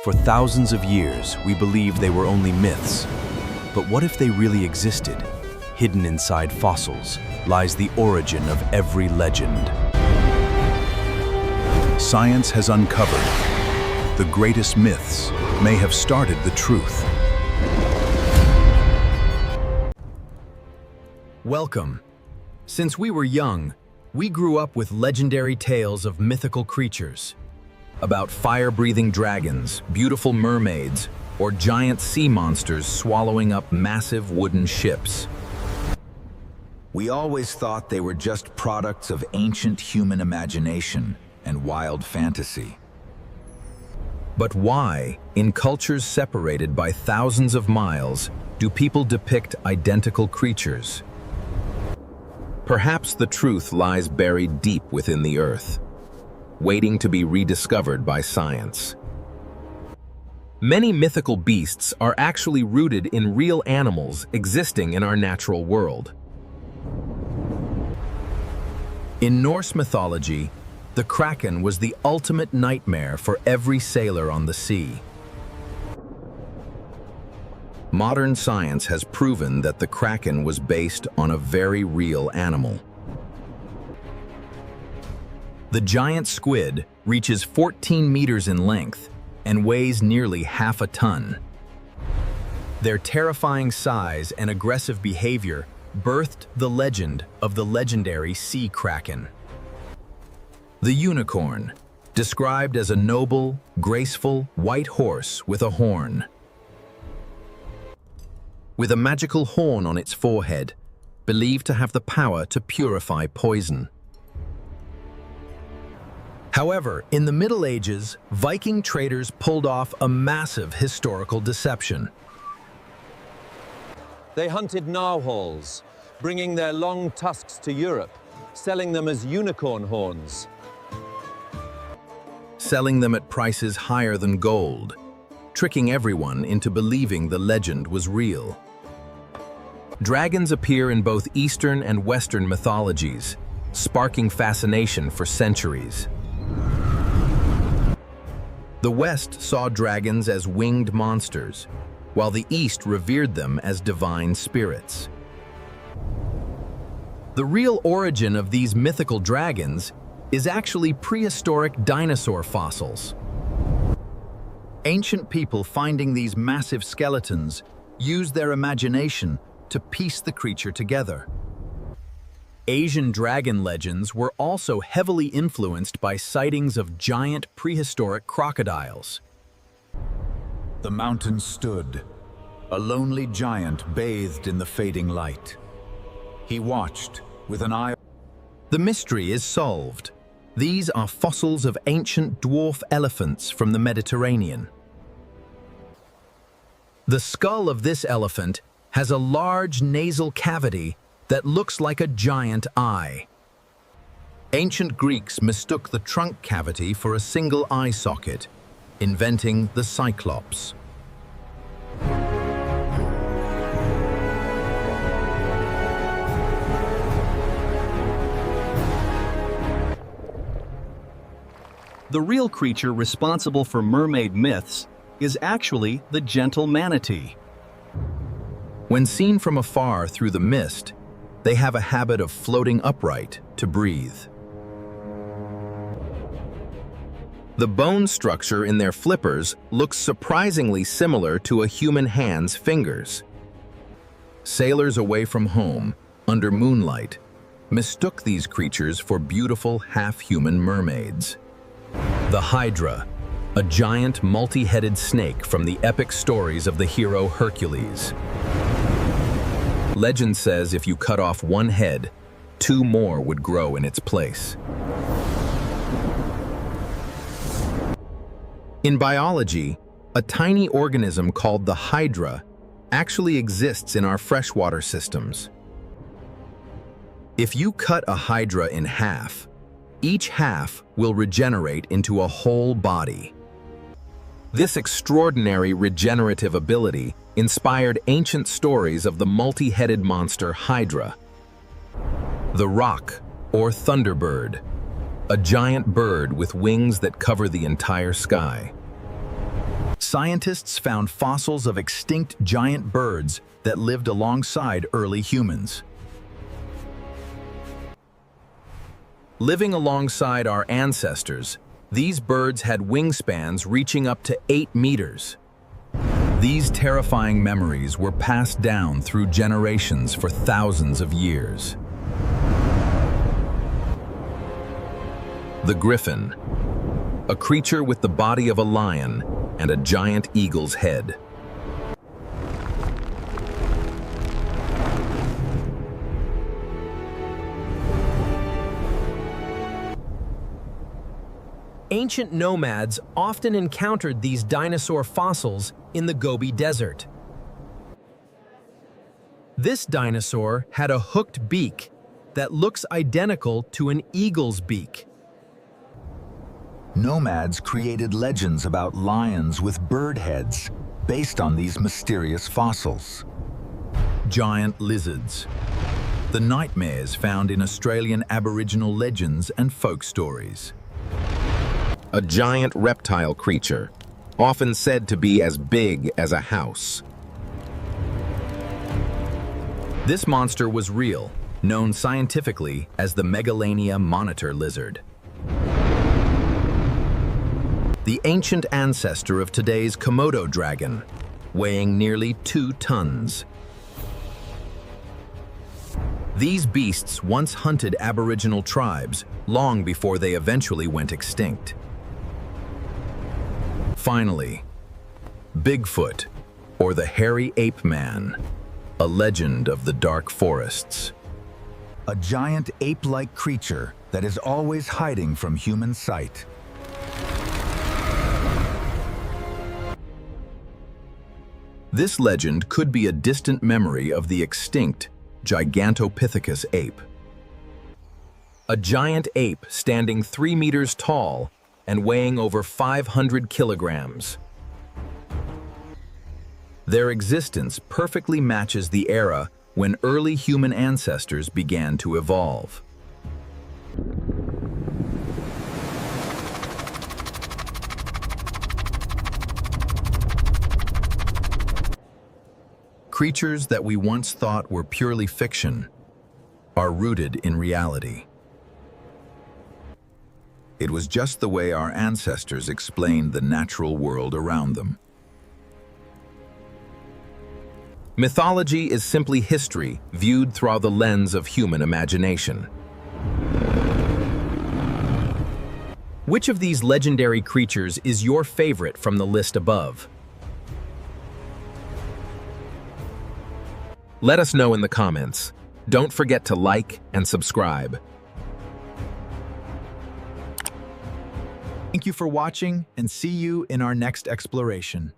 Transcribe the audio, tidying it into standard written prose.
For thousands of years, we believed they were only myths. But what if they really existed? Hidden inside fossils lies the origin of every legend. Science has uncovered the greatest myths may have started the truth. Welcome. Since we were young, we grew up with legendary tales of mythical creatures. About fire-breathing dragons, beautiful mermaids, or giant sea monsters swallowing up massive wooden ships. We always thought they were just products of ancient human imagination and wild fantasy. But why, in cultures separated by thousands of miles, do people depict identical creatures? Perhaps the truth lies buried deep within the earth, waiting to be rediscovered by science. Many mythical beasts are actually rooted in real animals existing in our natural world. In Norse mythology, the Kraken was the ultimate nightmare for every sailor on the sea. Modern science has proven that the Kraken was based on a very real animal. The giant squid reaches 14 meters in length and weighs nearly half a ton. Their terrifying size and aggressive behavior birthed the legend of the legendary sea kraken. The unicorn, described as a noble, graceful, white horse with a horn. With a magical horn on its forehead, believed to have the power to purify poison. However, in the Middle Ages, Viking traders pulled off a massive historical deception. They hunted narwhals, bringing their long tusks to Europe, selling them as unicorn horns. Selling them at prices higher than gold, tricking everyone into believing the legend was real. Dragons appear in both Eastern and Western mythologies, sparking fascination for centuries. The West saw dragons as winged monsters, while the East revered them as divine spirits. The real origin of these mythical dragons is actually prehistoric dinosaur fossils. Ancient people finding these massive skeletons used their imagination to piece the creature together. Asian dragon legends were also heavily influenced by sightings of giant prehistoric crocodiles. The mountain stood, a lonely giant bathed in the fading light. He watched with an eye. The mystery is solved. These are fossils of ancient dwarf elephants from the Mediterranean. The skull of this elephant has a large nasal cavity that looks like a giant eye. Ancient Greeks mistook the trunk cavity for a single eye socket, inventing the Cyclops. The real creature responsible for mermaid myths is actually the gentle manatee. When seen from afar through the mist, they have a habit of floating upright to breathe. The bone structure in their flippers looks surprisingly similar to a human hand's fingers. Sailors away from home, under moonlight, mistook these creatures for beautiful half-human mermaids. The Hydra, a giant multi-headed snake from the epic stories of the hero Hercules. Legend says if you cut off one head, 2 more would grow in its place. In biology, a tiny organism called the Hydra actually exists in our freshwater systems. If you cut a Hydra in half, each half will regenerate into a whole body. This extraordinary regenerative ability inspired ancient stories of the multi-headed monster Hydra. The Roc, or Thunderbird, a giant bird with wings that cover the entire sky. Scientists found fossils of extinct giant birds that lived alongside early humans. Living alongside our ancestors, these birds had wingspans reaching up to 8 meters. These terrifying memories were passed down through generations for thousands of years. The griffin, a creature with the body of a lion and a giant eagle's head. Ancient nomads often encountered these dinosaur fossils in the Gobi Desert. This dinosaur had a hooked beak that looks identical to an eagle's beak. Nomads created legends about lions with bird heads based on these mysterious fossils. Giant lizards, the nightmares found in Australian Aboriginal legends and folk stories. A giant reptile creature, often said to be as big as a house. This monster was real, known scientifically as the Megalania monitor lizard. The ancient ancestor of today's Komodo dragon, weighing nearly 2 tons. These beasts once hunted Aboriginal tribes long before they eventually went extinct. Finally, Bigfoot, or the hairy ape man, a legend of the dark forests. A giant ape-like creature that is always hiding from human sight. This legend could be a distant memory of the extinct Gigantopithecus ape. A giant ape standing 3 meters tall and weighing over 500 kilograms. Their existence perfectly matches the era when early human ancestors began to evolve. Creatures that we once thought were purely fiction are rooted in reality. It was just the way our ancestors explained the natural world around them. Mythology is simply history viewed through the lens of human imagination. Which of these legendary creatures is your favorite from the list above? Let us know in the comments. Don't forget to like and subscribe. Thank you for watching, and see you in our next exploration.